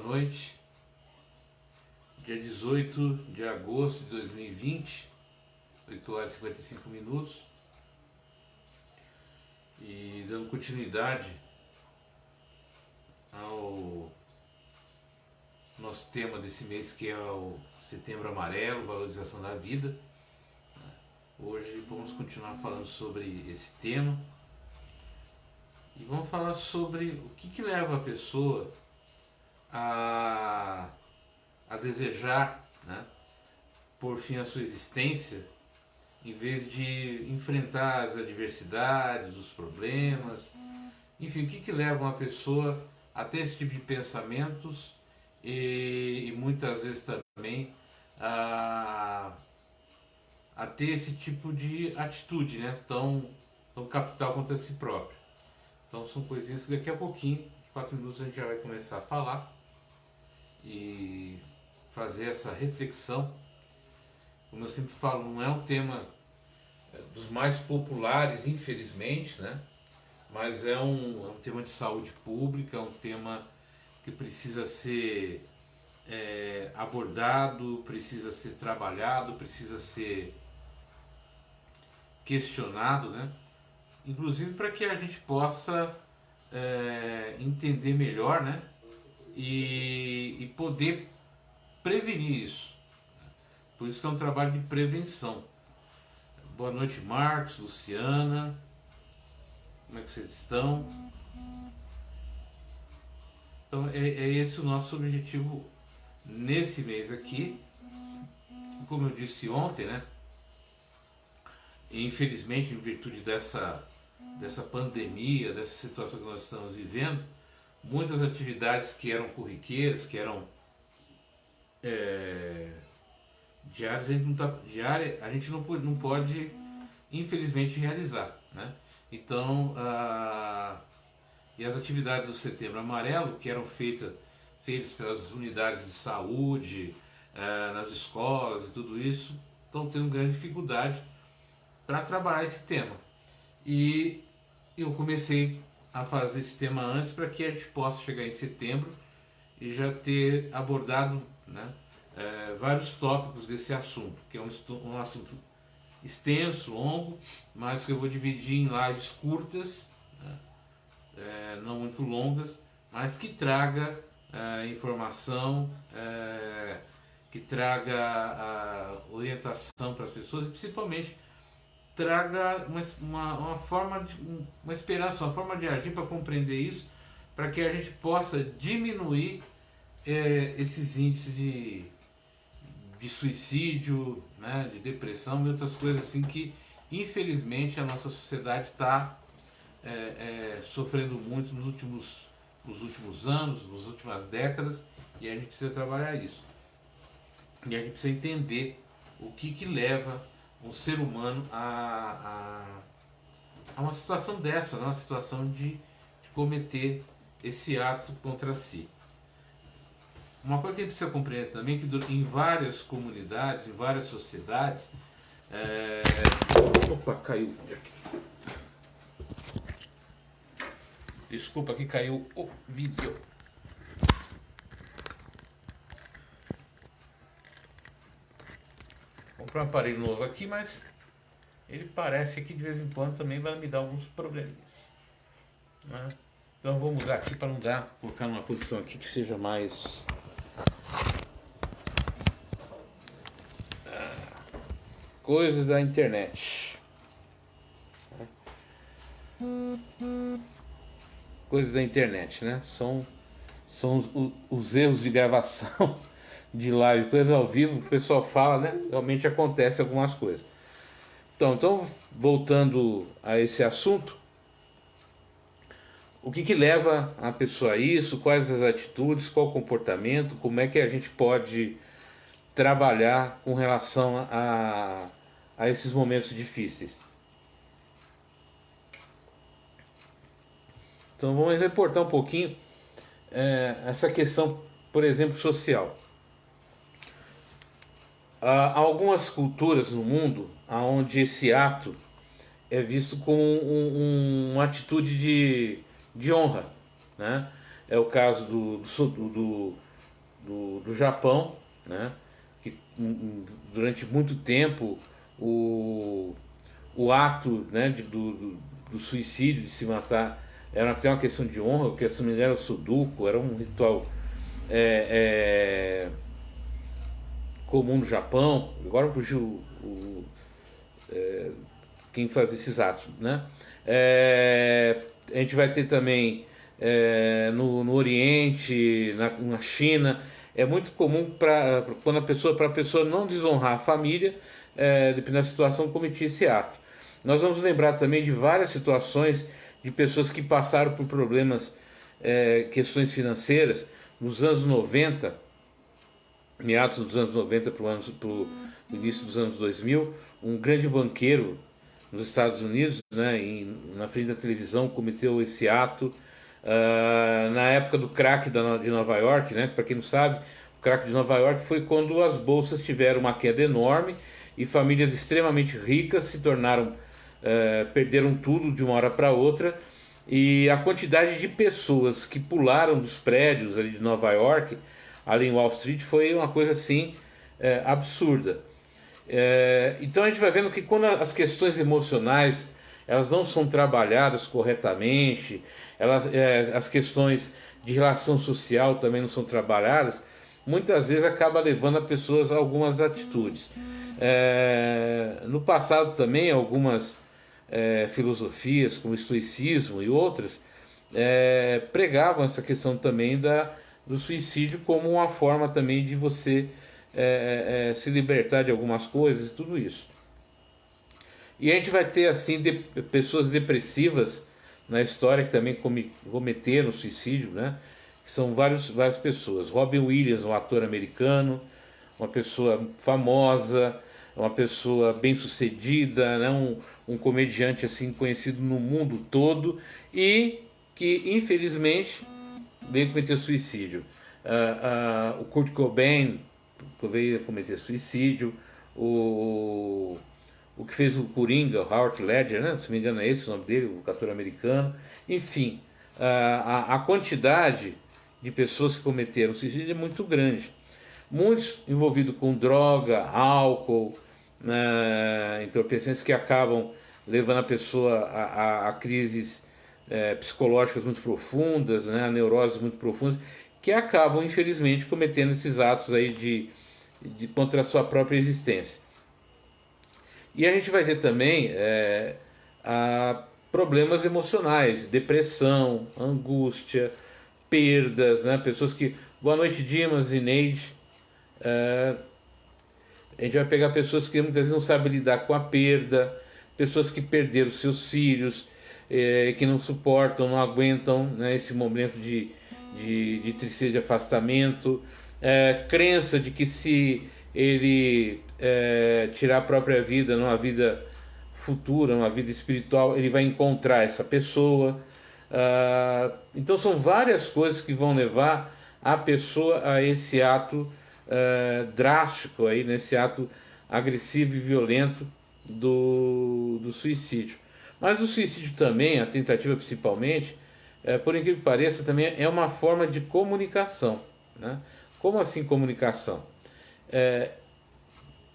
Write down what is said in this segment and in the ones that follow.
noite. Dia 18 de agosto de 2020, 8 horas e 55 minutos. E dando continuidade ao nosso tema desse mês, que é o Setembro Amarelo, valorização da vida. Hoje vamos continuar falando sobre esse tema e vamos falar sobre o que leva a pessoa a desejar, né, por fim a sua existência, em vez de enfrentar as adversidades, os problemas. Enfim, o que leva uma pessoa a ter esse tipo de pensamentos e muitas vezes também a ter esse tipo de atitude, né, tão capital contra si próprio. Então são coisinhas que daqui a pouquinho, 4 minutos, a gente já vai começar a falar e fazer essa reflexão. Como eu sempre falo, não é um tema dos mais populares, infelizmente, né? Mas é um tema de saúde pública, é um tema que precisa ser abordado, precisa ser trabalhado, precisa ser questionado, né? Inclusive para que a gente possa entender melhor, né? E poder prevenir isso. Por isso que é um trabalho de prevenção. Boa noite, Marcos, Luciana. Como é que vocês estão? Então é esse o nosso objetivo nesse mês aqui. Como eu disse ontem, né? E infelizmente, em virtude dessa pandemia, dessa situação que nós estamos vivendo, muitas atividades que eram corriqueiras, que eram diárias, a gente não pode, infelizmente, realizar, né? Então, e as atividades do Setembro Amarelo, que eram feitas pelas unidades de saúde, nas escolas e tudo isso, estão tendo grande dificuldade para trabalhar esse tema. E eu comecei a fazer esse tema antes para que a gente possa chegar em setembro e já ter abordado, né, vários tópicos desse assunto, que é um assunto extenso, longo, mas que eu vou dividir em lives curtas, né, não muito longas, mas que traga informação, que traga orientação para as pessoas e principalmente traga uma forma, uma esperança, uma forma de agir para compreender isso, para que a gente possa diminuir esses índices de suicídio, né, de depressão e outras coisas assim que infelizmente a nossa sociedade está sofrendo muito nos últimos anos, nas últimas décadas, e a gente precisa trabalhar isso. E a gente precisa entender o que leva um ser humano a uma situação dessa, né? Uma situação de cometer esse ato contra si. Uma coisa que a gente precisa compreender também é que em várias comunidades, em várias sociedades... Opa, caiu. Desculpa que caiu o vídeo. Comprei um aparelho novo aqui, mas ele parece que de vez em quando também vai me dar alguns probleminhas, né? Então vou mudar aqui para não colocar numa posição aqui que seja mais coisas da internet. Coisas da internet, né? São os erros de gravação de live, coisa ao vivo, o pessoal fala, né? Realmente acontece algumas coisas. Então voltando a esse assunto, o que leva a pessoa a isso, quais as atitudes, qual o comportamento, como é que a gente pode trabalhar com relação a esses momentos difíceis. Então vamos reportar um pouquinho essa questão, por exemplo, social. Há algumas culturas no mundo onde esse ato é visto como uma atitude de honra, né? É o caso do Japão, né? Que durante muito tempo o ato, né, do suicídio, de se matar, era até uma questão de honra, porque se não me engano era o Sudoku, era um ritual é, comum no Japão. Agora fugiu quem faz esses atos, né? A gente vai ter também no Oriente, na China, é muito comum para a pessoa não desonrar a família, dependendo da situação, cometer esse ato. Nós vamos lembrar também de várias situações de pessoas que passaram por problemas, questões financeiras, nos anos 90, meados dos anos 90 para o início dos anos 2000, um grande banqueiro nos Estados Unidos, né, na frente da televisão, cometeu esse ato. Na época do crack de Nova York, né, para quem não sabe, o crack de Nova York foi quando as bolsas tiveram uma queda enorme e famílias extremamente ricas se tornaram, perderam tudo de uma hora para outra, e a quantidade de pessoas que pularam dos prédios ali de Nova York, ali em Wall Street, foi uma coisa assim absurda. Então a gente vai vendo que quando as questões emocionais elas não são trabalhadas corretamente, as questões de relação social também não são trabalhadas, muitas vezes acaba levando a pessoas a algumas atitudes. No passado também algumas filosofias como o estoicismo e outras pregavam essa questão também do suicídio como uma forma também de você se libertar de algumas coisas e tudo isso. E a gente vai ter assim pessoas depressivas na história que também cometeram suicídio, né? Que são várias pessoas. Robin Williams, um ator americano, uma pessoa famosa, uma pessoa bem-sucedida, né? Um comediante assim conhecido no mundo todo e que infelizmente veio cometer suicídio. O Kurt Cobain veio cometer suicídio. O que fez o Coringa, o Heath Ledger, né? Se não me engano é esse o nome dele, o ator americano. Enfim, a quantidade de pessoas que cometeram suicídio é muito grande. Muitos envolvidos com droga, álcool, entorpecentes que acabam levando a pessoa a crises psicológicas muito profundas, né? A neuroses muito profundas, que acabam, infelizmente, cometendo esses atos aí de contra a sua própria existência. E a gente vai ter também problemas emocionais, depressão, angústia, perdas, né? Pessoas que... Boa noite, Dimas e Neide. A gente vai pegar pessoas que muitas vezes não sabem lidar com a perda, pessoas que perderam seus filhos, que não suportam, não aguentam, né, esse momento de tristeza, de afastamento, crença de que se ele tirar a própria vida, numa vida futura, numa vida espiritual, ele vai encontrar essa pessoa. Então são várias coisas que vão levar a pessoa a esse ato drástico, aí, nesse ato agressivo e violento do suicídio. Mas o suicídio também, a tentativa principalmente, por incrível que pareça, também é uma forma de comunicação, né? Como assim comunicação?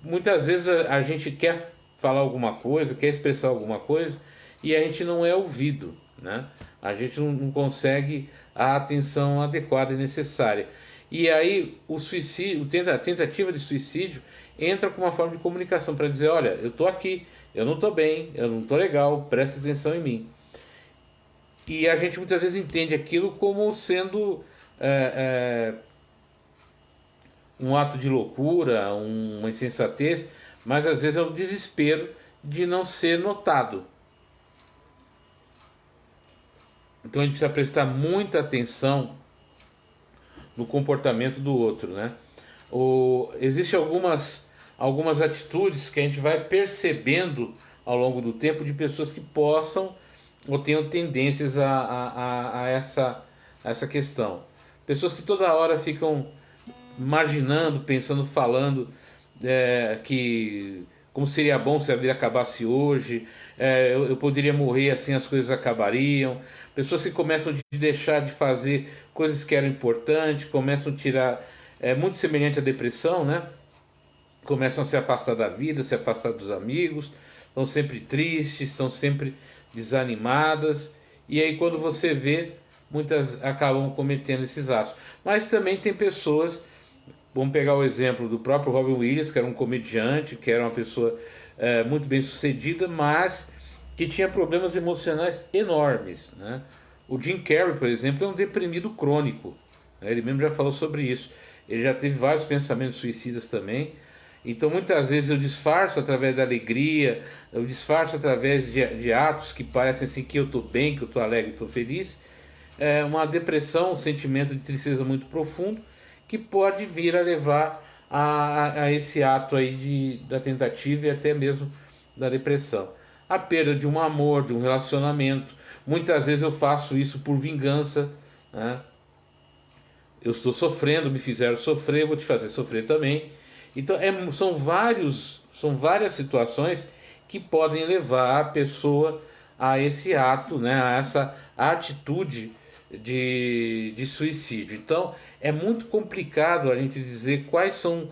Muitas vezes a gente quer falar alguma coisa, quer expressar alguma coisa e a gente não é ouvido, né? A gente não consegue a atenção adequada e necessária. E aí o suicídio, a tentativa de suicídio entra como uma forma de comunicação para dizer, olha, eu estou aqui, eu não estou bem, eu não estou legal, preste atenção em mim. E a gente muitas vezes entende aquilo como sendo um ato de loucura, uma insensatez, mas às vezes é o desespero de não ser notado. Então a gente precisa prestar muita atenção no comportamento do outro, né? Existem algumas atitudes que a gente vai percebendo ao longo do tempo de pessoas que possam ou tenham tendências a essa questão. Pessoas que toda hora ficam imaginando, pensando, falando que como seria bom se a vida acabasse hoje, eu poderia morrer, assim as coisas acabariam. Pessoas que começam a deixar de fazer coisas que eram importantes, começam a tirar é muito semelhante à depressão, né? Começam a se afastar da vida, se afastar dos amigos, estão sempre tristes, estão sempre desanimadas, e aí quando você vê, muitas acabam cometendo esses atos. Mas também tem pessoas, vamos pegar o exemplo do próprio Robin Williams, que era um comediante, que era uma pessoa muito bem sucedida, mas que tinha problemas emocionais enormes, né? O Jim Carrey, por exemplo, é um deprimido crônico, né? Ele mesmo já falou sobre isso. Ele já teve vários pensamentos suicidas também. Então muitas vezes eu disfarço através da alegria, eu disfarço através de atos que parecem assim que eu estou bem, que eu estou alegre, estou feliz. É uma depressão, um sentimento de tristeza muito profundo, que pode vir a levar a esse ato aí da tentativa e até mesmo da depressão. A perda de um amor, de um relacionamento. Muitas vezes eu faço isso por vingança, né? Eu estou sofrendo, me fizeram sofrer, vou te fazer sofrer também. Então são várias situações que podem levar a pessoa a esse ato, né, a essa atitude de suicídio. Então é muito complicado a gente dizer quais são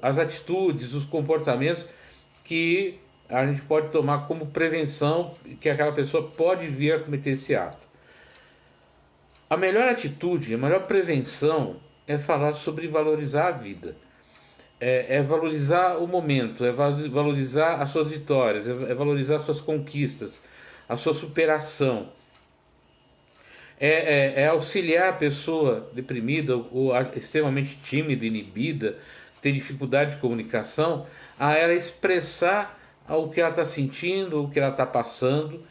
as atitudes, os comportamentos que a gente pode tomar como prevenção que aquela pessoa pode vir a cometer esse ato. A melhor atitude, a melhor prevenção é falar sobre valorizar a vida. É valorizar o momento, é valorizar as suas vitórias, é valorizar as suas conquistas, a sua superação. É auxiliar a pessoa deprimida ou extremamente tímida, inibida, tem dificuldade de comunicação, a ela expressar o que ela está sentindo, o que ela está passando,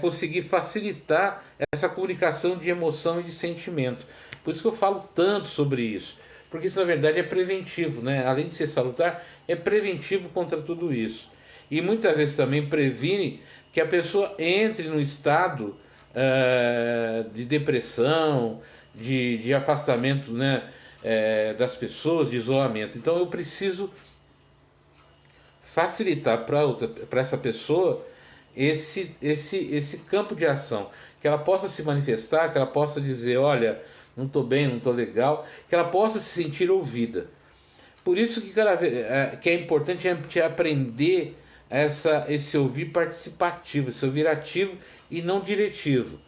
conseguir facilitar essa comunicação de emoção e de sentimento. Por isso que eu falo tanto sobre isso, porque isso na verdade é preventivo, né? Além de ser salutar, é preventivo contra tudo isso. E muitas vezes também previne que a pessoa entre no estado de depressão, de afastamento, né, das pessoas, de isolamento. Então eu preciso facilitar para essa pessoa esse campo de ação, que ela possa se manifestar, que ela possa dizer, olha, não estou bem, não estou legal, que ela possa se sentir ouvida. Por isso que é importante a gente aprender esse ouvir participativo, esse ouvir ativo e não diretivo.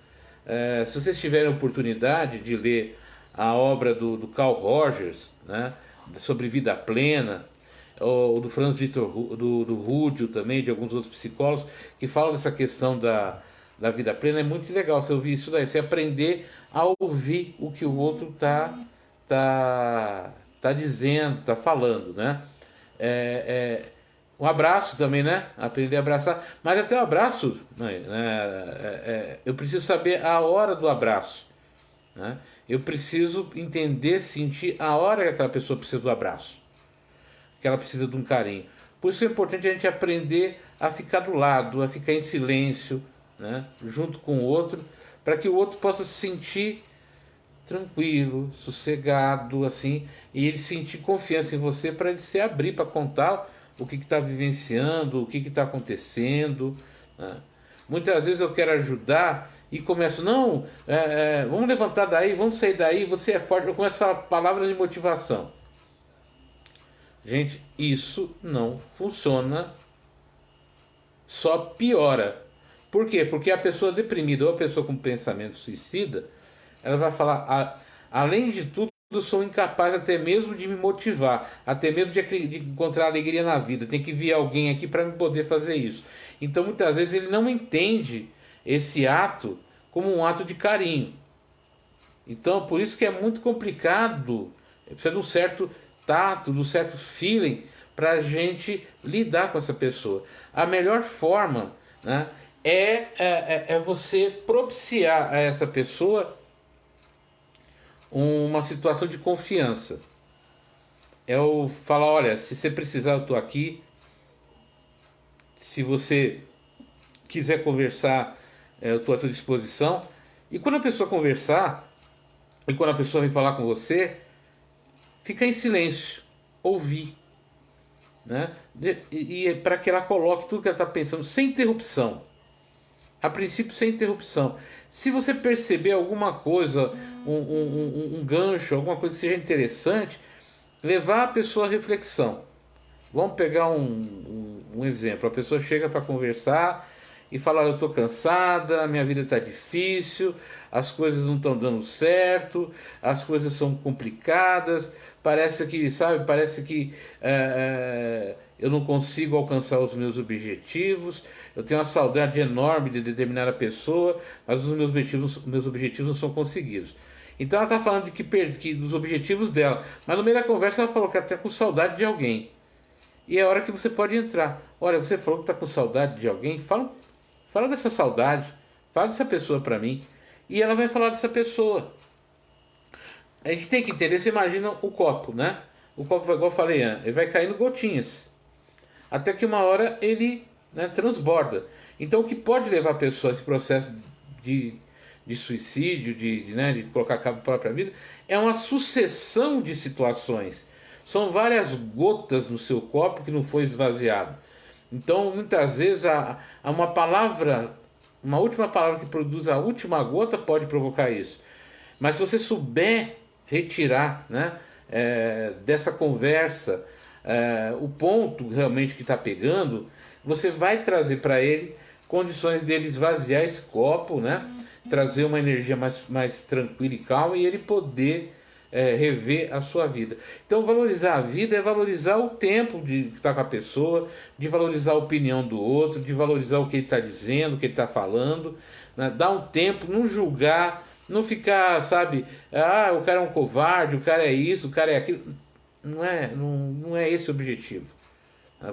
Se vocês tiverem oportunidade de ler a obra do Carl Rogers, né, sobre vida plena, ou do Franz Victor, do Rúdio também, de alguns outros psicólogos, que falam dessa questão da vida plena, é muito legal você ouvir isso daí, você aprender a ouvir o que o outro tá dizendo, tá falando, né? Um abraço também, né? Aprender a abraçar. Mas até o abraço, né? Eu preciso saber a hora do abraço, né? Eu preciso entender, sentir a hora que aquela pessoa precisa do abraço, que ela precisa de um carinho. Por isso é importante a gente aprender a ficar do lado, a ficar em silêncio, né? Junto com o outro, para que o outro possa se sentir tranquilo, sossegado, assim, e ele sentir confiança em você para ele se abrir para contar o que está vivenciando, o que está acontecendo, né? Muitas vezes eu quero ajudar e começo, não, vamos levantar daí, vamos sair daí, você é forte. Eu começo a falar palavras de motivação. Gente, isso não funciona, só piora. Por quê? Porque a pessoa deprimida ou a pessoa com pensamento suicida, ela vai falar, além de tudo, eu sou incapaz até mesmo de me motivar, até mesmo de encontrar alegria na vida. Tem que vir alguém aqui para me poder fazer isso. Então muitas vezes ele não entende esse ato como um ato de carinho. Então por isso que é muito complicado, precisa de um certo tato, de um certo feeling para a gente lidar com essa pessoa. A melhor forma, né, é você propiciar a essa pessoa uma situação de confiança. É o falar, olha, se você precisar eu estou aqui, se você quiser conversar eu estou à sua disposição. E quando a pessoa conversar, e quando a pessoa vem falar com você, fica em silêncio, ouvir, né? E para que ela coloque tudo que ela está pensando sem interrupção, a princípio sem interrupção. Se você perceber alguma coisa, um gancho, alguma coisa que seja interessante, levar a pessoa à reflexão. Vamos pegar um exemplo. A pessoa chega para conversar e fala: eu estou cansada, minha vida está difícil, as coisas não estão dando certo, as coisas são complicadas, parece que, sabe, parece que eu não consigo alcançar os meus objetivos, eu tenho uma saudade enorme de determinada pessoa, mas os meus objetivos não são conseguidos. Então ela está falando dos objetivos dela, mas no meio da conversa ela falou que ela está com saudade de alguém. E é a hora que você pode entrar. Olha, você falou que está com saudade de alguém, fala dessa saudade, fala dessa pessoa para mim. E ela vai falar dessa pessoa. A gente tem que entender, você imagina o copo, né? O copo, igual eu falei antes, ele vai caindo gotinhas. Até que uma hora ele, né, transborda. Então o que pode levar a pessoa a esse processo de suicídio, de colocar cabo na própria vida, é uma sucessão de situações. São várias gotas no seu copo que não foi esvaziado. Então muitas vezes uma palavra, uma última palavra que produz a última gota pode provocar isso. Mas se você souber retirar, né, dessa conversa o ponto realmente que está pegando, você vai trazer para ele condições dele esvaziar esse copo, né, trazer uma energia mais tranquila e calma, e ele poder rever a sua vida. Então valorizar a vida é valorizar o tempo de estar com a pessoa, de valorizar a opinião do outro, de valorizar o que ele está dizendo, o que ele está falando, né? Dar um tempo, não julgar, não ficar, sabe, o cara é um covarde, o cara é isso, o cara é aquilo. Não é esse o objetivo.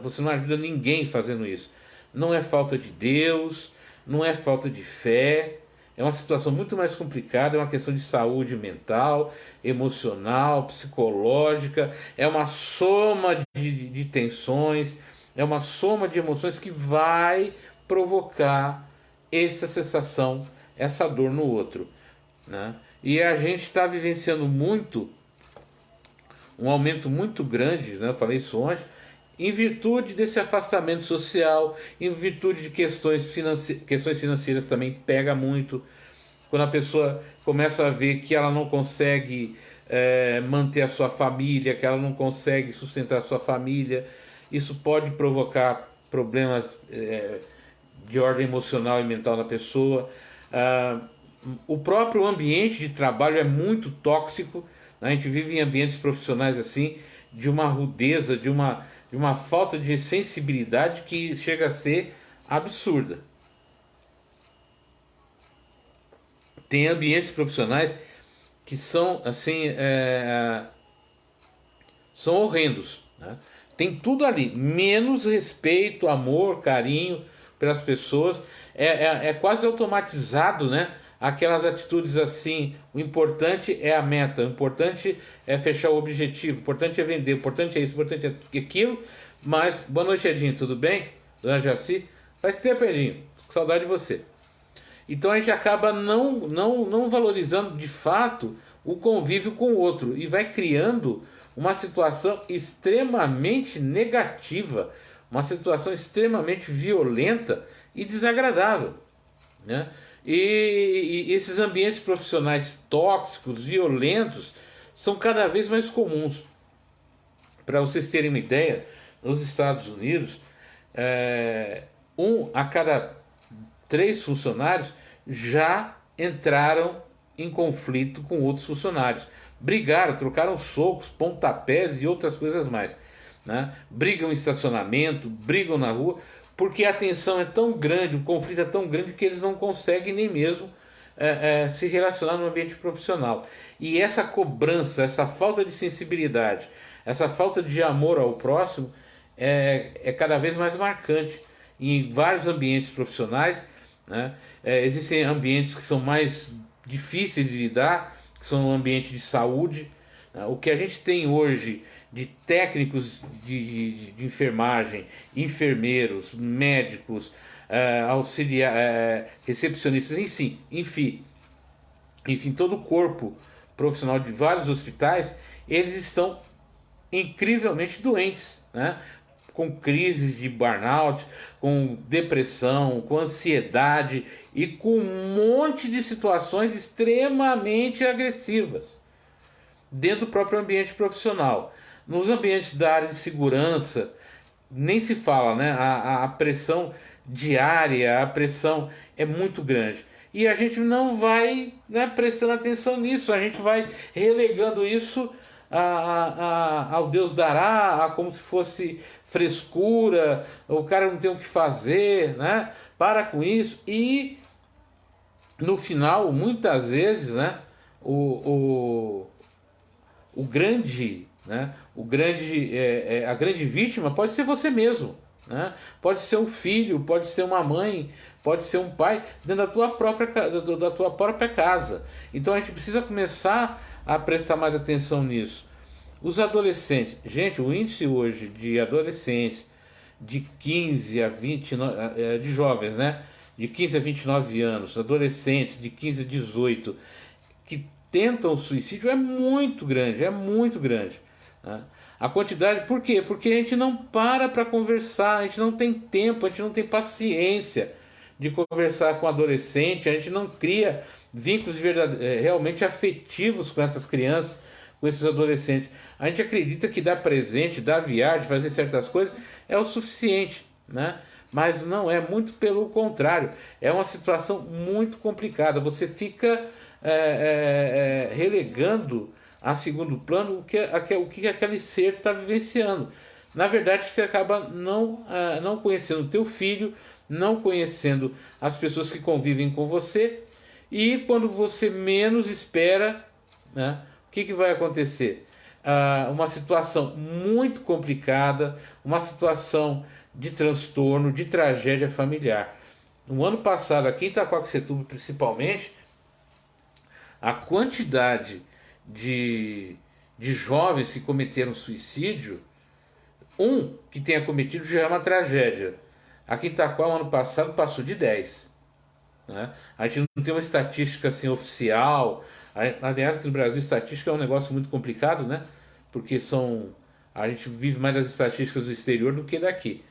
Você não ajuda ninguém fazendo isso. Não é falta de Deus, não é falta de fé. É uma situação muito mais complicada, é uma questão de saúde mental, emocional, psicológica, é uma soma de tensões, é uma soma de emoções que vai provocar essa sensação, essa dor no outro, né? E a gente está vivenciando um aumento muito grande, né? Eu falei isso ontem, em virtude desse afastamento social, em virtude de questões financeiras também pega muito. Quando a pessoa começa a ver que ela não consegue manter a sua família, que ela não consegue sustentar a sua família, isso pode provocar problemas de ordem emocional e mental na pessoa. O próprio ambiente de trabalho é muito tóxico. A gente vive em ambientes profissionais assim, de uma rudeza, de uma falta de sensibilidade que chega a ser absurda. Tem ambientes profissionais que são assim, são horrendos, né? Tem tudo ali, menos respeito, amor, carinho pelas pessoas. É quase automatizado, né? Aquelas atitudes assim, o importante é a meta, o importante é fechar o objetivo, o importante é vender, o importante é isso, o importante é aquilo. Mas, boa noite, Edinho, tudo bem? Dona Jaci? Faz tempo, Edinho, com saudade de você. Então a gente acaba não valorizando de fato o convívio com o outro e vai criando uma situação extremamente negativa, uma situação extremamente violenta e desagradável, né? E esses ambientes profissionais tóxicos, violentos, são cada vez mais comuns. Para vocês terem uma ideia, nos Estados Unidos, 1 a cada 3 funcionários já entraram em conflito com outros funcionários. Brigaram, trocaram socos, pontapés e outras coisas mais, né? Brigam em estacionamento, brigam na rua, porque a tensão é tão grande, o conflito é tão grande que eles não conseguem nem mesmo se relacionar no ambiente profissional. E essa cobrança, essa falta de sensibilidade, essa falta de amor ao próximo é cada vez mais marcante em vários ambientes profissionais, né? Existem ambientes que são mais difíceis de lidar, que são ambientes de saúde, né? O que a gente tem hoje de técnicos de enfermagem, enfermeiros, médicos, recepcionistas, enfim, todo o corpo profissional de vários hospitais, eles estão incrivelmente doentes, né? com crises de burnout, com depressão, com ansiedade e com um monte de situações extremamente agressivas dentro do próprio ambiente profissional. Nos ambientes da área de segurança, nem se fala, né? A pressão diária, a pressão é muito grande. E a gente não vai, né, prestando atenção nisso, a gente vai relegando isso ao Deus dará, como se fosse frescura, o cara não tem o que fazer, né? Para com isso. E no final, muitas vezes, né, o grande, né, a grande vítima pode ser você mesmo, né? Pode ser um filho, pode ser uma mãe, pode ser um pai dentro da tua própria casa. Então a gente precisa começar a prestar mais atenção nisso. Os adolescentes, gente, o índice hoje de adolescentes de 15 a 29, de jovens, né? De 15 a 29 anos, adolescentes de 15 a 18, que tentam o suicídio é muito grande, né? A quantidade, por quê? Porque a gente não para conversar, a gente não tem tempo, a gente não tem paciência de conversar com adolescente, a gente não cria vínculos realmente afetivos com essas crianças, com esses adolescentes. A gente acredita que dar presente, dar viagem, fazer certas coisas é o suficiente, né? Mas não é, muito pelo contrário. É uma situação muito complicada. Você fica relegando a segundo plano o que aquele ser está vivenciando. Na verdade, você acaba não conhecendo o teu filho, não conhecendo as pessoas que convivem com você, e quando você menos espera, né, o que vai acontecer? Uma situação muito complicada, uma situação de transtorno, de tragédia familiar. No ano passado, aqui em Itaquaquecetuba principalmente, a quantidade de jovens que cometeram suicídio, que tenha cometido já é uma tragédia. Aqui em Itaquá, no ano passado, passou de 10. Né? A gente não tem uma estatística assim oficial. Aliás, aqui no Brasil, estatística é um negócio muito complicado, né? Porque a gente vive mais das estatísticas do exterior do que daqui.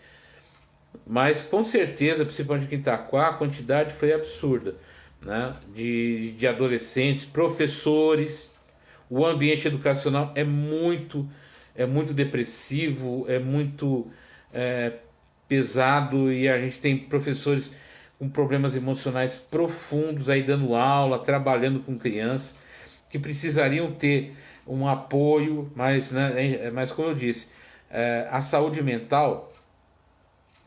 Mas com certeza, principalmente aqui em Itaquá, a quantidade foi absurda, né? De adolescentes, professores. O ambiente educacional é muito depressivo, é muito pesado, e a gente tem professores com problemas emocionais profundos aí dando aula, trabalhando com crianças que precisariam ter um apoio, mas como eu disse, a saúde mental,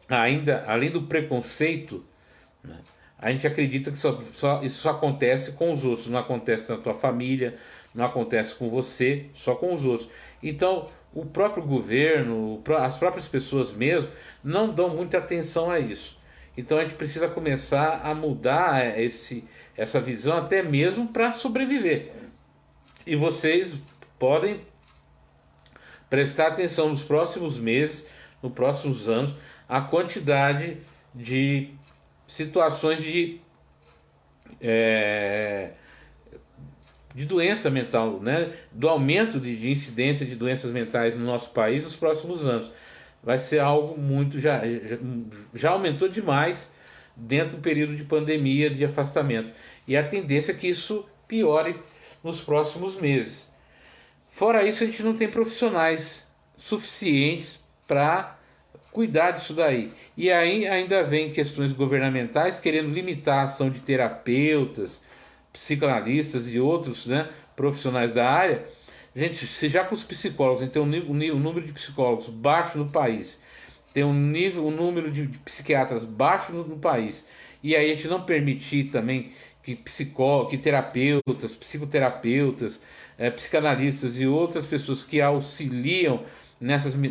ainda além do preconceito, né, a gente acredita que isso só acontece com os outros, não acontece na tua família, não acontece com você, só com os outros. Então, o próprio governo, as próprias pessoas mesmo, não dão muita atenção a isso. Então, a gente precisa começar a mudar essa visão, até mesmo para sobreviver. E vocês podem prestar atenção nos próximos meses, nos próximos anos, a quantidade de situações de doença mental, né? Do aumento de incidência de doenças mentais no nosso país nos próximos anos. Vai ser algo muito... Já aumentou demais dentro do período de pandemia, de afastamento. E a tendência é que isso piore nos próximos meses. Fora isso, a gente não tem profissionais suficientes para cuidar disso daí. E aí ainda vem questões governamentais querendo limitar a ação de terapeutas, psicanalistas e outros, né, profissionais da área. Gente, se já com os psicólogos, a gente tem um número de psicólogos baixo no país, tem um número de psiquiatras baixo no país, e aí a gente não permitir também que terapeutas, psicoterapeutas, psicanalistas e outras pessoas que auxiliam nessas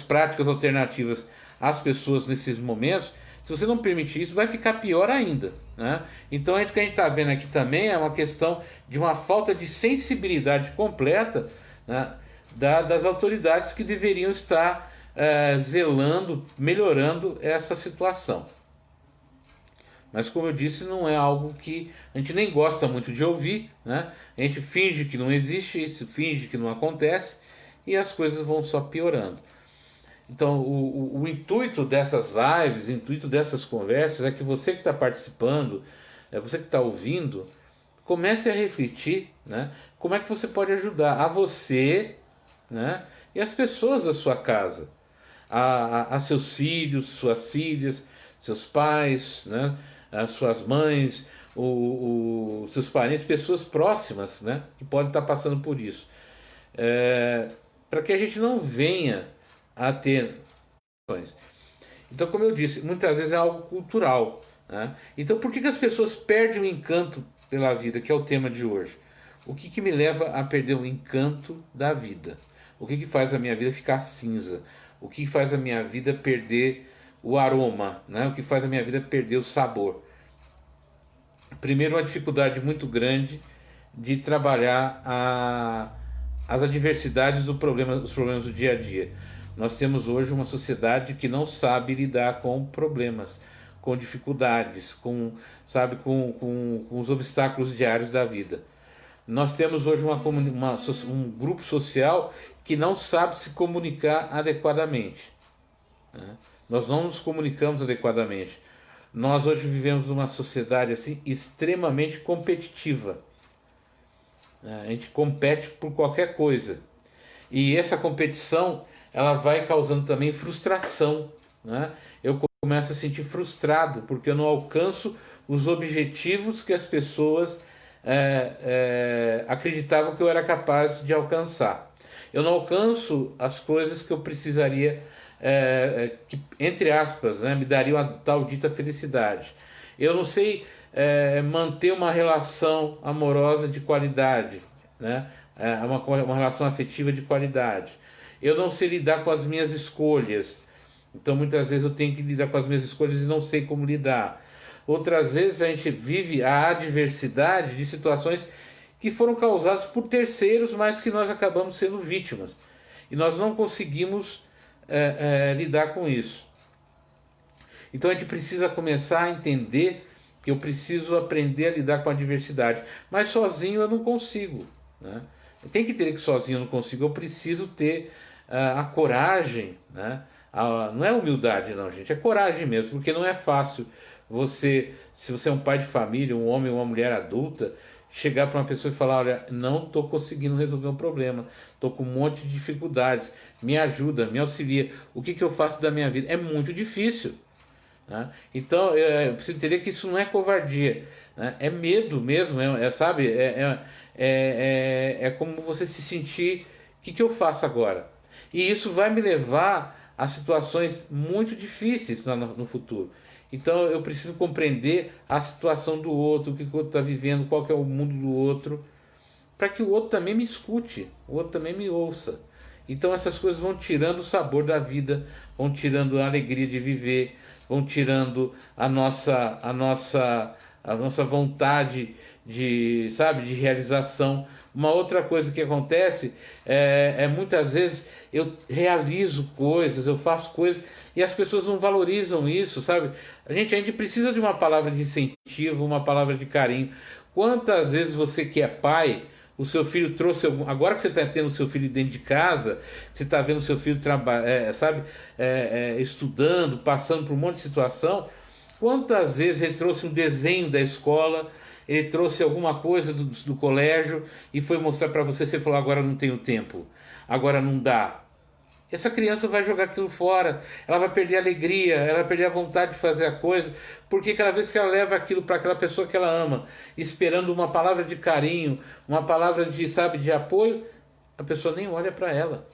práticas alternativas às pessoas nesses momentos, se você não permitir isso, vai ficar pior ainda, né? Então, o que a gente está vendo aqui também é uma questão de uma falta de sensibilidade completa, né, das autoridades que deveriam estar zelando, melhorando essa situação. Mas, como eu disse, não é algo que a gente nem gosta muito de ouvir, né? A gente finge que não existe, isso finge que não acontece, e as coisas vão só piorando. Então, o intuito dessas lives, o intuito dessas conversas é que você que está participando, você que está ouvindo, comece a refletir, né? Como é que você pode ajudar a você, né? E as pessoas da sua casa, a seus filhos, suas filhas, seus pais, né? As suas mães, seus parentes, pessoas próximas, né? Que podem estar passando por isso. Para que a gente não venha a ter. Então, como eu disse, muitas vezes é algo cultural, né? Então, por que as pessoas perdem o encanto pela vida, que é o tema de hoje? O que me leva a perder o encanto da vida? O que faz a minha vida ficar cinza? O que faz a minha vida perder o aroma, né? O que faz a minha vida perder o sabor? Primeiro, uma dificuldade muito grande de trabalhar as adversidades dos problemas do dia a dia. Nós temos hoje uma sociedade que não sabe lidar com problemas, com dificuldades, com os obstáculos diários da vida. Nós temos hoje um grupo social que não sabe se comunicar adequadamente, né? Nós não nos comunicamos adequadamente. Nós hoje vivemos numa sociedade assim extremamente competitiva. A gente compete por qualquer coisa. E essa competição, ela vai causando também frustração, né? Eu começo a sentir frustrado porque eu não alcanço os objetivos que as pessoas acreditavam que eu era capaz de alcançar. Eu não alcanço as coisas que eu precisaria, que, entre aspas, né, me daria uma tal dita felicidade. Eu não sei manter uma relação amorosa de qualidade, né? Uma relação afetiva de qualidade. Eu não sei lidar com as minhas escolhas. Então muitas vezes eu tenho que lidar com as minhas escolhas e não sei como lidar. Outras vezes a gente vive a adversidade de situações que foram causadas por terceiros, mas que nós acabamos sendo vítimas. E nós não conseguimos lidar com isso. Então a gente precisa começar a entender que eu preciso aprender a lidar com a adversidade. Mas sozinho eu não consigo, né? Tem que ter que sozinho eu não consigo. Eu preciso ter a coragem, né? Não é humildade não, gente. É coragem mesmo, porque não é fácil se você é um pai de família, um homem ou uma mulher adulta, chegar para uma pessoa e falar: olha, não estou conseguindo resolver um problema, estou com um monte de dificuldades, me ajuda, me auxilia, o que eu faço da minha vida? É muito difícil, né? Então eu preciso entender que isso não é covardia, né? É medo mesmo, sabe? É como você se sentir: o que eu faço agora? E isso vai me levar a situações muito difíceis no futuro. Então eu preciso compreender a situação do outro, o que o outro está vivendo, qual que é o mundo do outro, para que o outro também me escute, o outro também me ouça. Então essas coisas vão tirando o sabor da vida, vão tirando a alegria de viver, vão tirando a nossa vontade de realização. Uma outra coisa que acontece muitas vezes eu realizo coisas, eu faço coisas e as pessoas não valorizam isso, sabe? A gente precisa de uma palavra de incentivo, uma palavra de carinho. Quantas vezes você que é pai, o seu filho trouxe agora que você está tendo o seu filho dentro de casa, você está vendo o seu filho estudando, passando por um monte de situação, quantas vezes ele trouxe um desenho da escola, ele trouxe alguma coisa do colégio e foi mostrar para você, você falou: agora não tenho tempo, agora não dá. Essa criança vai jogar aquilo fora, ela vai perder a alegria, ela vai perder a vontade de fazer a coisa, porque cada vez que ela leva aquilo para aquela pessoa que ela ama, esperando uma palavra de carinho, uma palavra de apoio, a pessoa nem olha para ela.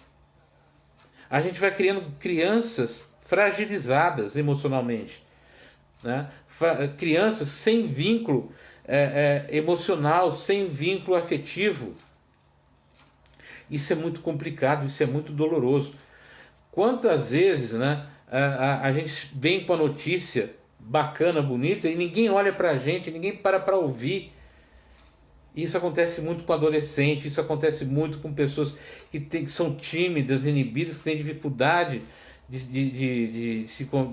A gente vai criando crianças fragilizadas emocionalmente, né? Crianças sem vínculo emocional, sem vínculo afetivo. Isso é muito complicado, isso é muito doloroso. Quantas vezes, né, a gente vem com a notícia bacana, bonita, e ninguém olha pra gente, ninguém para ouvir. Isso acontece muito com adolescentes, isso acontece muito com pessoas que são tímidas, inibidas, que têm dificuldade de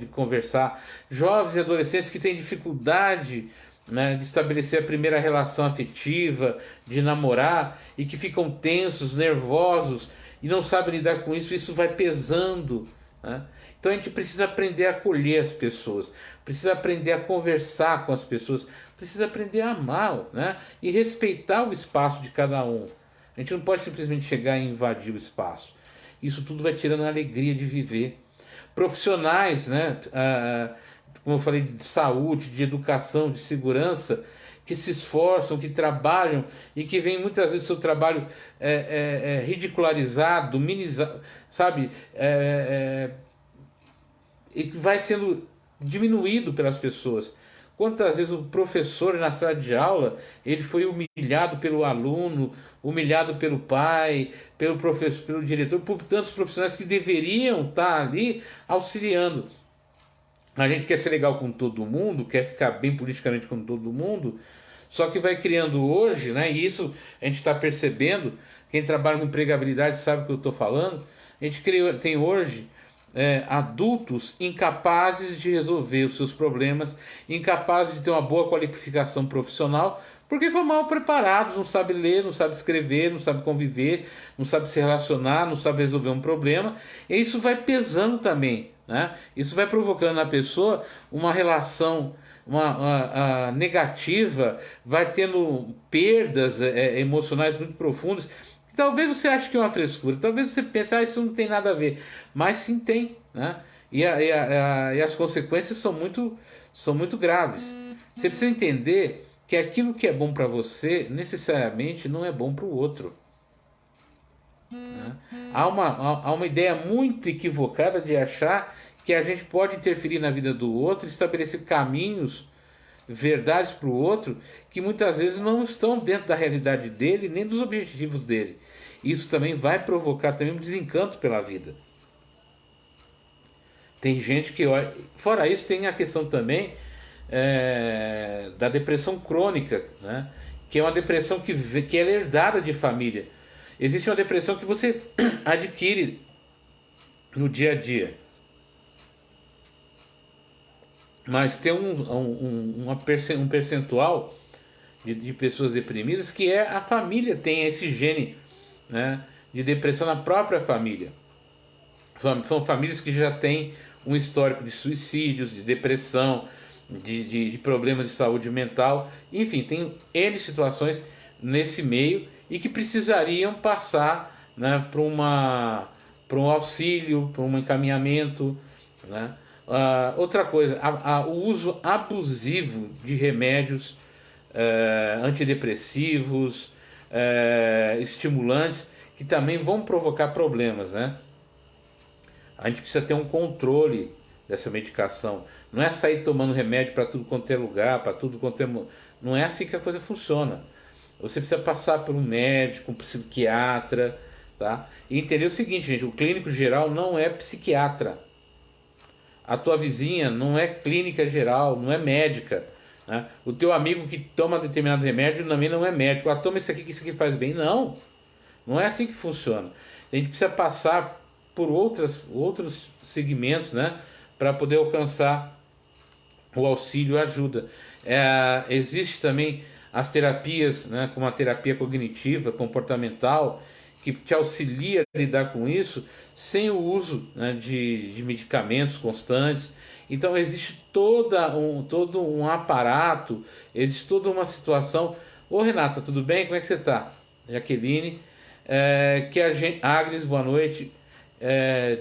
conversar. Jovens e adolescentes que têm dificuldade, né, de estabelecer a primeira relação afetiva, de namorar, e que ficam tensos, nervosos, e não sabem lidar com isso. Isso vai pesando né? Então a gente precisa aprender a acolher as pessoas, precisa aprender a conversar com as pessoas, precisa aprender a amar, né? E respeitar o espaço de cada um. A gente não pode simplesmente chegar e invadir o espaço. Isso tudo vai tirando a alegria de viver. Profissionais, né? Como eu falei, de saúde, de educação, de segurança, que se esforçam, que trabalham e que veem muitas vezes o seu trabalho ridicularizado, minimizado, sabe? E que vai sendo diminuído pelas pessoas. Quantas vezes o professor na sala de aula ele foi humilhado pelo aluno, humilhado pelo pai, pelo professor, pelo diretor, por tantos profissionais que deveriam estar ali auxiliando. A gente quer ser legal com todo mundo, quer ficar bem politicamente com todo mundo, só que vai criando hoje, né? E isso a gente está percebendo. Quem trabalha com empregabilidade sabe o que eu estou falando. A gente tem hoje adultos incapazes de resolver os seus problemas, incapazes de ter uma boa qualificação profissional, porque foram mal preparados, não sabe ler, não sabe escrever, não sabe conviver, não sabe se relacionar, não sabe resolver um problema, e isso vai pesando também, né? Isso vai provocando na pessoa uma relação negativa, vai tendo perdas emocionais muito profundas. Talvez você ache que é uma frescura, talvez você pense, isso não tem nada a ver, mas sim tem, né? E as consequências são muito graves. Você precisa entender que aquilo que é bom para você, necessariamente não é bom para o outro, né? Há uma ideia muito equivocada de achar que a gente pode interferir na vida do outro, estabelecer caminhos, verdades para o outro, que muitas vezes não estão dentro da realidade dele, nem dos objetivos dele. Isso também vai provocar também um desencanto pela vida. Tem gente que olha... Fora isso, tem a questão também da depressão crônica, né? Que é uma depressão que é herdada de família. Existe uma depressão que você adquire no dia a dia, mas tem um percentual de pessoas deprimidas que a família tem esse gene, né, de depressão na própria família. São famílias que já têm um histórico de suicídios, de depressão, de problemas de saúde mental, enfim, tem N situações nesse meio e que precisariam passar, né, para um auxílio, para um encaminhamento, né? Outra coisa, o uso abusivo de remédios antidepressivos, estimulantes, que também vão provocar problemas, né? A gente precisa ter um controle dessa medicação. Não é sair tomando remédio para tudo quanto é lugar, para tudo quanto é... Não é assim que a coisa funciona. Você precisa passar por um médico, um psiquiatra, tá? E entender o seguinte, gente, o clínico geral não é psiquiatra. A tua vizinha não é clínica geral, não é médica, né? O teu amigo que toma determinado remédio também não é médico. Toma isso aqui que isso aqui faz bem. Não, não é assim que funciona. A gente precisa passar por outros segmentos, né, para poder alcançar o auxílio e a ajuda. Existe também as terapias, né, como a terapia cognitiva, comportamental, que te auxilia a lidar com isso sem o uso, né, de medicamentos constantes. Então existe todo um aparato, existe toda uma situação. Ô Renata, tudo bem? Como é que você está? Jaqueline, Agnes, boa noite.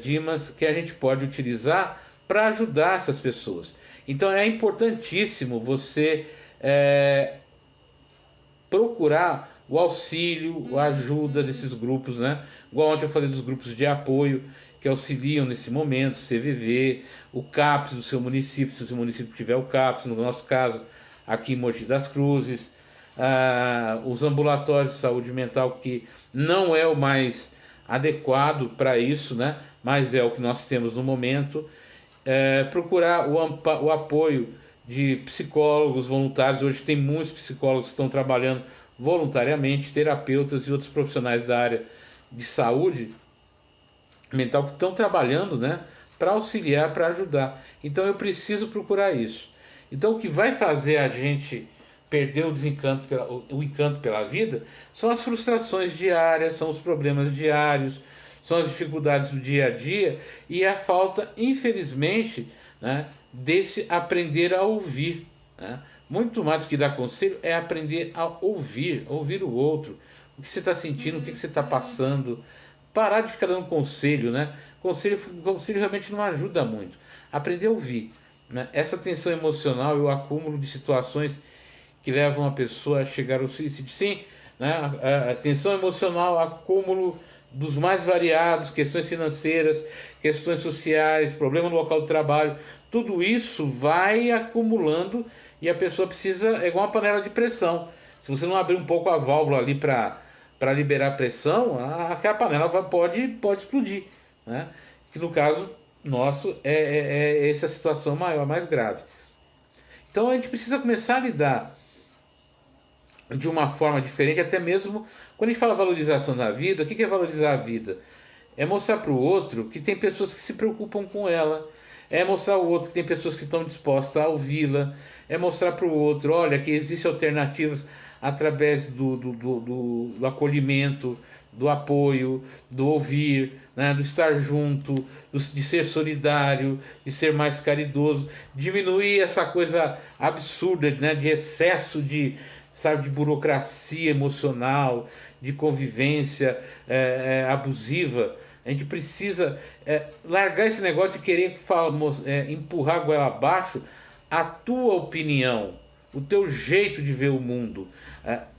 Dimas, que a gente pode utilizar para ajudar essas pessoas. Então é importantíssimo você procurar o auxílio, a ajuda desses grupos, né? Igual ontem eu falei dos grupos de apoio que auxiliam nesse momento, CVV, o CAPS do seu município, se o seu município tiver o CAPS, no nosso caso, aqui em Mogi das Cruzes, os ambulatórios de saúde mental, que não é o mais adequado para isso, né? Mas é o que nós temos no momento. Procurar o apoio de psicólogos voluntários. Hoje tem muitos psicólogos que estão trabalhando voluntariamente, terapeutas e outros profissionais da área de saúde mental que estão trabalhando, né, para auxiliar, para ajudar. Então eu preciso procurar isso. Então o que vai fazer a gente perder o encanto pela vida são as frustrações diárias, são os problemas diários, são as dificuldades do dia a dia e a falta, infelizmente, né, desse aprender a ouvir, né? Muito mais do que dar conselho é aprender a ouvir o outro, o que você está sentindo, o que você está passando, parar de ficar dando conselho, né? Conselho realmente não ajuda muito. Aprender a ouvir, né? Essa tensão emocional e o acúmulo de situações que levam a pessoa a chegar ao suicídio. Sim, né? A tensão emocional, acúmulo dos mais variados, questões financeiras, questões sociais, problema no local de trabalho, tudo isso vai acumulando e a pessoa precisa, é igual uma panela de pressão. Se você não abrir um pouco a válvula ali para liberar pressão, aquela panela pode explodir, né? Que no caso nosso é essa situação maior, mais grave. Então a gente precisa começar a lidar de uma forma diferente, até mesmo quando a gente fala valorização da vida. O que é valorizar a vida? É mostrar para o outro que tem pessoas que se preocupam com ela, é mostrar ao outro que tem pessoas que estão dispostas a ouvi-la, é mostrar para o outro, olha, que existem alternativas através do acolhimento, do apoio, do ouvir, né, do estar junto, de ser solidário, de ser mais caridoso, diminuir essa coisa absurda, né, de excesso de, sabe, de burocracia emocional, de convivência abusiva. A gente precisa largar esse negócio de querer empurrar a goela abaixo a tua opinião, o teu jeito de ver o mundo.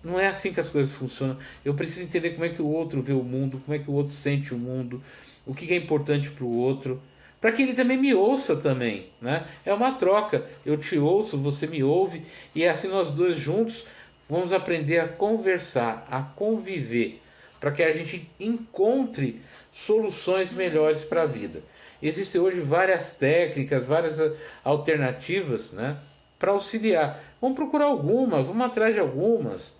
Não é assim que as coisas funcionam. Eu preciso entender como é que o outro vê o mundo, como é que o outro sente o mundo, o que é importante para o outro, para que ele também me ouça também, né? É uma troca. Eu te ouço, você me ouve, e assim nós dois juntos vamos aprender a conversar, a conviver, para que a gente encontre soluções melhores para a vida. Existem hoje várias técnicas, várias alternativas, né, para auxiliar. Vamos procurar algumas, vamos atrás de algumas.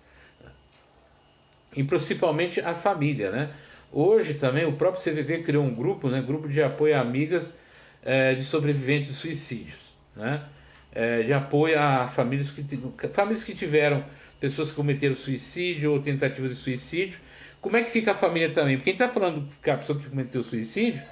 E principalmente a família, né? Hoje também o próprio CVV criou um grupo, né, grupo de apoio a amigas de sobreviventes de suicídios, né? De apoio a famílias que tiveram pessoas que cometeram suicídio ou tentativa de suicídio. Como é que fica a família também? Porque a gente está falando que a pessoa que cometeu suicídio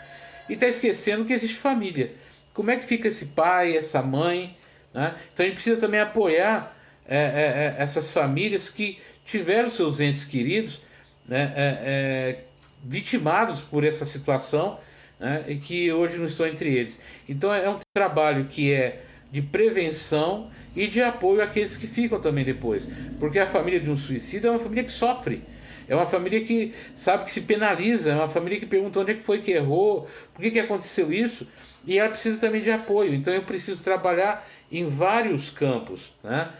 e está esquecendo que existe família. Como é que fica esse pai, essa mãe, né? Então a gente precisa também apoiar essas famílias que tiveram seus entes queridos, né, vitimados por essa situação, né, e que hoje não estão entre eles. Então é um trabalho que é de prevenção e de apoio àqueles que ficam também depois. Porque a família de um suicídio é uma família que sofre. É uma família que sabe que se penaliza, é uma família que pergunta onde é que foi que errou, por que aconteceu isso, e ela precisa também de apoio. Então eu preciso trabalhar em vários campos, né?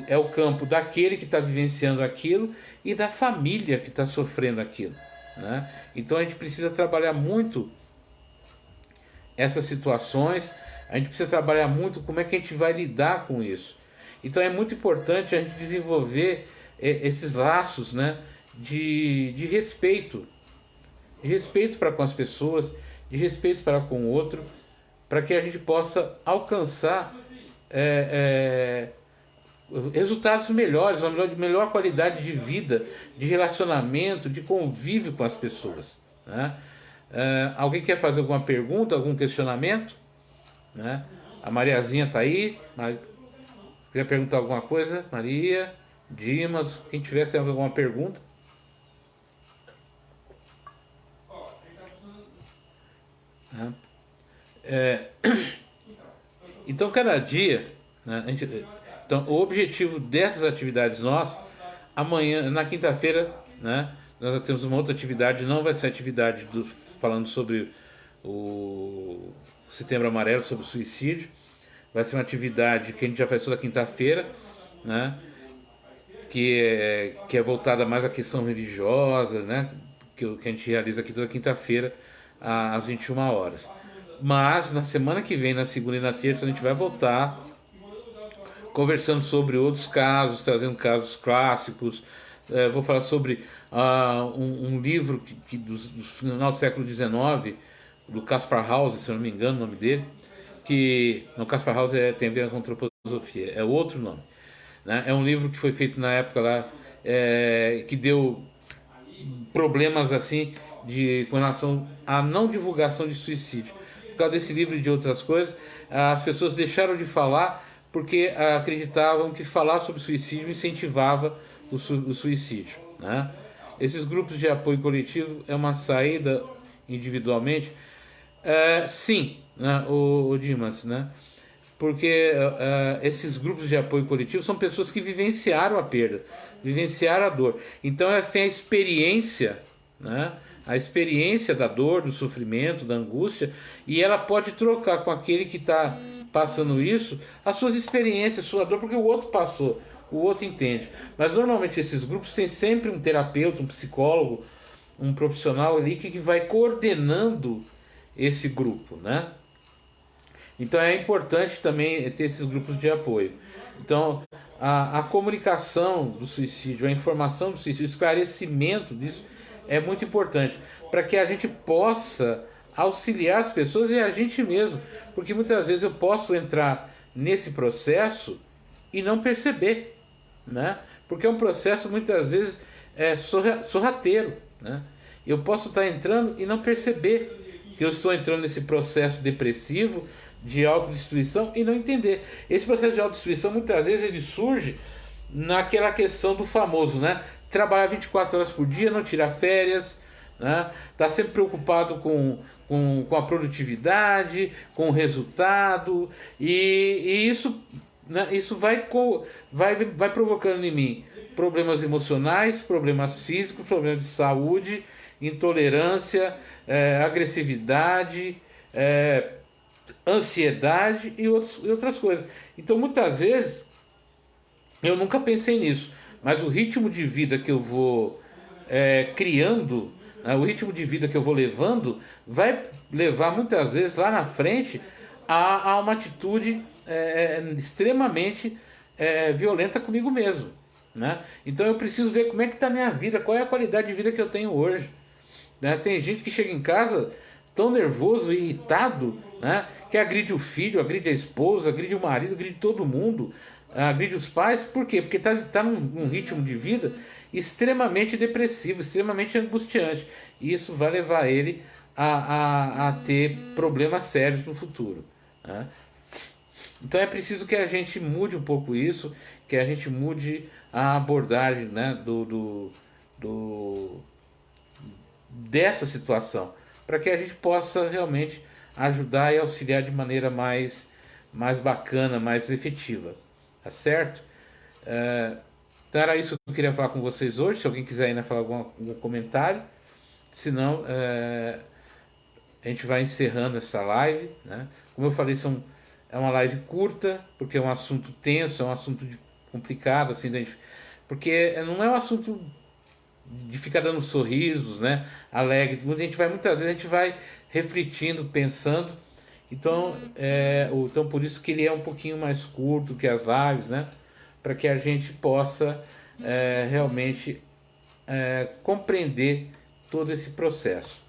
É o campo daquele que está vivenciando aquilo e da família que está sofrendo aquilo, né? Então a gente precisa trabalhar muito essas situações, a gente precisa trabalhar muito como é que a gente vai lidar com isso. Então é muito importante a gente desenvolver esses laços, né, de respeito para com as pessoas, de respeito para com o outro, para que a gente possa alcançar resultados melhores, uma melhor qualidade de vida, de relacionamento, de convívio com as pessoas, né? Alguém quer fazer alguma pergunta, algum questionamento, né? A Mariazinha está aí. Quer perguntar alguma coisa? Maria, Dimas, quem tiver que fazer alguma pergunta. Então cada dia, né, então o objetivo dessas atividades nossas, amanhã, na quinta-feira, né, nós temos uma outra atividade, não vai ser atividade falando sobre o Setembro Amarelo, sobre o suicídio. Vai ser uma atividade que a gente já faz toda quinta-feira, né, que é voltada mais à questão religiosa, né, que a gente realiza aqui toda quinta-feira às 21 horas. Mas na semana que vem, na segunda e na terça, a gente vai voltar conversando sobre outros casos, trazendo casos clássicos. Vou falar sobre um livro do final do século XIX, do Kaspar Hauser, se eu não me engano o nome dele, que no Kaspar Hauser tem a ver com antroposofia, é outro nome, né? É um livro que foi feito na época lá, que deu problemas assim com relação à não divulgação de suicídio. Por causa desse livro e de outras coisas, as pessoas deixaram de falar porque acreditavam que falar sobre suicídio incentivava o suicídio, né? Esses grupos de apoio coletivo é uma saída individualmente? Sim, né, o Dimas, né? Porque esses grupos de apoio coletivo são pessoas que vivenciaram a perda, vivenciaram a dor. Então elas têm a experiência, né? A experiência da dor, do sofrimento, da angústia, e ela pode trocar com aquele que está passando isso as suas experiências, sua dor, porque o outro passou, o outro entende. Mas normalmente esses grupos têm sempre um terapeuta, um psicólogo, um profissional ali que vai coordenando esse grupo, né? Então é importante também ter esses grupos de apoio. Então a comunicação do suicídio, a informação do suicídio, o esclarecimento disso é muito importante para que a gente possa auxiliar as pessoas e a gente mesmo, porque muitas vezes eu posso entrar nesse processo e não perceber, né? Porque é um processo muitas vezes sorrateiro, né? Eu posso estar entrando e não perceber que eu estou entrando nesse processo depressivo de autodestruição e não entender. Esse processo de autodestruição muitas vezes ele surge naquela questão do famoso, né? Trabalhar 24 horas por dia, não tirar férias, né? Tá sempre preocupado com a produtividade, com o resultado, e isso, né, isso vai provocando em mim problemas emocionais, problemas físicos, problemas de saúde, intolerância, agressividade, ansiedade e outras coisas. Então muitas vezes eu nunca pensei nisso, mas o ritmo de vida que eu vou criando, né, o ritmo de vida que eu vou levando, vai levar muitas vezes lá na frente a uma atitude extremamente violenta comigo mesmo, né? Então eu preciso ver como é que está a minha vida, qual é a qualidade de vida que eu tenho hoje, né? Tem gente que chega em casa tão nervoso e irritado, né, que agride o filho, agride a esposa, agride o marido, agride todo mundo, agride os pais. Por quê? Porque está num ritmo de vida extremamente depressivo, extremamente angustiante. E isso vai levar ele a ter problemas sérios no futuro, né? Então é preciso que a gente mude um pouco isso, que a gente mude a abordagem, né, dessa situação, para que a gente possa realmente ajudar e auxiliar de maneira mais bacana, mais efetiva, tá certo? Então era isso que eu queria falar com vocês hoje. Se alguém quiser ainda falar algum comentário, senão a gente vai encerrando essa live, né? Como eu falei, é uma live curta, porque é um assunto tenso, é um assunto complicado, assim, porque não é um assunto de ficar dando sorrisos, né, alegre. Muitas vezes a gente vai refletindo, pensando. Então, então por isso que ele é um pouquinho mais curto que as lives, né, para que a gente possa realmente compreender todo esse processo.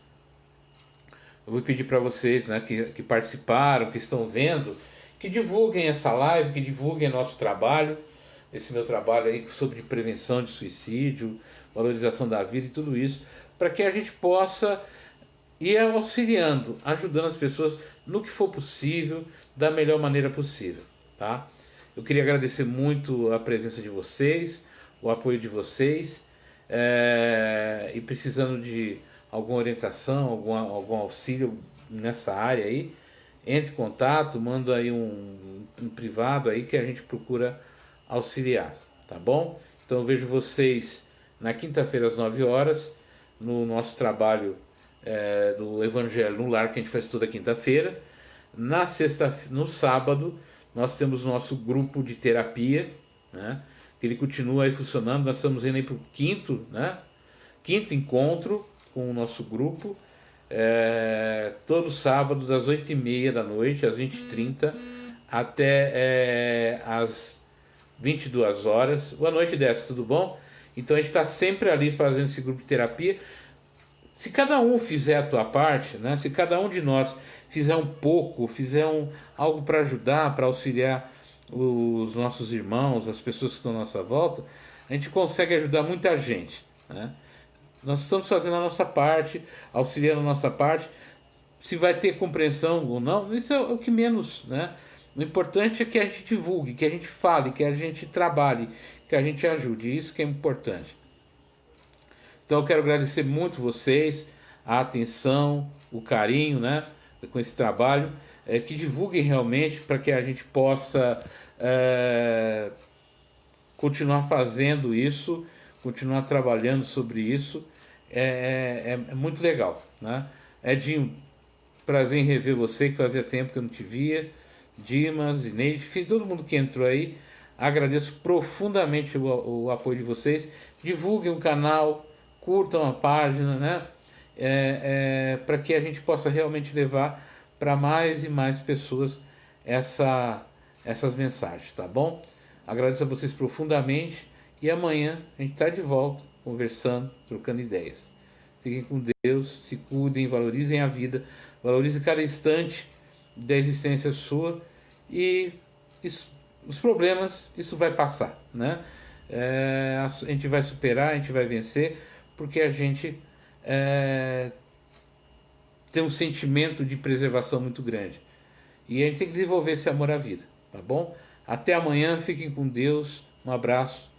Eu vou pedir para vocês, né, que participaram, que estão vendo, que divulguem essa live, que divulguem nosso trabalho, esse meu trabalho aí sobre prevenção de suicídio, valorização da vida e tudo isso, para que a gente possa ir auxiliando, ajudando as pessoas no que for possível, da melhor maneira possível, tá? Eu queria agradecer muito a presença de vocês, o apoio de vocês, e precisando de alguma orientação, algum auxílio nessa área aí, entre em contato, manda aí um privado aí que a gente procura auxiliar, tá bom? Então eu vejo vocês na quinta-feira às 9 horas, no nosso trabalho do Evangelho no Lar, que a gente faz toda quinta-feira. No sábado, nós temos o nosso grupo de terapia, né, que ele continua aí funcionando. Nós estamos indo aí para o quinto encontro com o nosso grupo, todo sábado, das 8h30 da noite às 20h30, até às 22 horas. Boa noite, Décio, tudo bom? Então a gente está sempre ali fazendo esse grupo de terapia. Se cada um fizer a tua parte, né? Se cada um de nós fizer um pouco, algo para ajudar, para auxiliar os nossos irmãos, as pessoas que estão à nossa volta, a gente consegue ajudar muita gente, né? nós estamos fazendo a nossa parte, auxiliando a nossa parte. Se vai ter compreensão ou não, isso é o que menos, né? O importante é que a gente divulgue, que a gente fale, que a gente trabalhe, que a gente ajude. Isso que é importante. Então eu quero agradecer muito vocês, a atenção, o carinho, né, com esse trabalho, que divulguem realmente para que a gente possa continuar fazendo isso, continuar trabalhando sobre isso. É muito legal, né? Edinho, prazer em rever você, que fazia tempo que eu não te via. Dimas, Inês, enfim, todo mundo que entrou aí. Agradeço profundamente o apoio de vocês. Divulguem o canal, curtam a página, né? Para que a gente possa realmente levar para mais e mais pessoas essas mensagens, tá bom? Agradeço a vocês profundamente e amanhã a gente está de volta conversando, trocando ideias. Fiquem com Deus, se cuidem, valorizem a vida, valorizem cada instante da existência sua e os problemas, isso vai passar, né? A gente vai superar, a gente vai vencer, porque a gente tem um sentimento de preservação muito grande. E a gente tem que desenvolver esse amor à vida, tá bom? Até amanhã, fiquem com Deus, um abraço